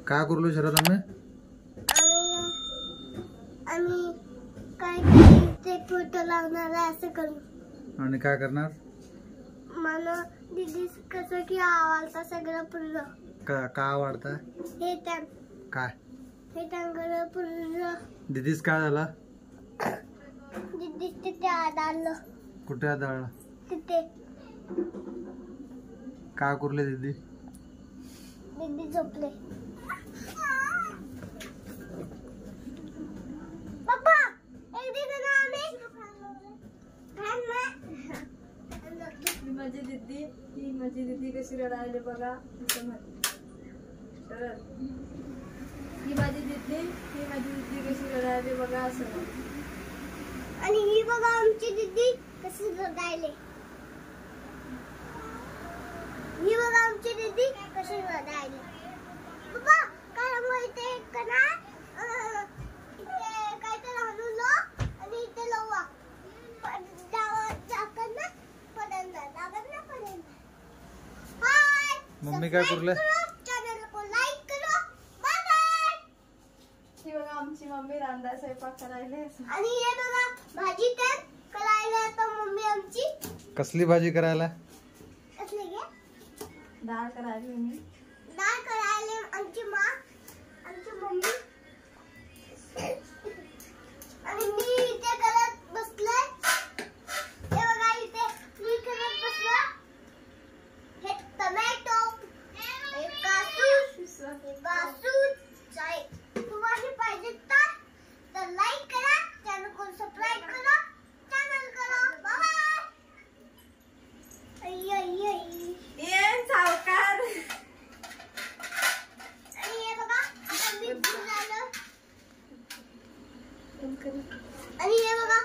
काय करू शरद आम्ही काय ते फोटो लावणार आहे असं करू आणि काय करणार मला दीदी कसं की आवडतं सगळं पूर्ण का आवडतं हे टँक काय हे टँकर पूर्ण दीदीच काय झाला दीदी तिथे आदळलं कुठे आदळला तिथे काय करले दीदी दीदी झोपले पप्पा एक दीदी ना आम्ही माझी दीदी कशी रडायले बघा शरद ही माझी दीदी कशी रडायले बघा असं आणि ही बघा आमची दीदी कशी रडायले ही बघा आमची दीदी कशी रडायले पप्पा काय माहिती का ना इथे काय तर आणून आणि इथे लावा मम्मी काय करले चॅनल को लाईक करो बाय बाय ही बघा आमची मम्मी रांधा स्वयंपाक करायले आणि हे बघा भाजी तर करायला आता मम्मी आमची कसली भाजी करायला कसली गे डाळ करायली मी डाळ करायला आमची मम्मी आणि मी इथे करत बसले हे बघा इथे मी करत बसलो हे टोमॅटो हे कासूर चाय तुम्हाला पाहिजे तर लाईक करा चॅनल को सबस्क्राइब करा चॅनल करा बाय ये सावकार आणि हे बघा आता मी झालं आणि हे बघा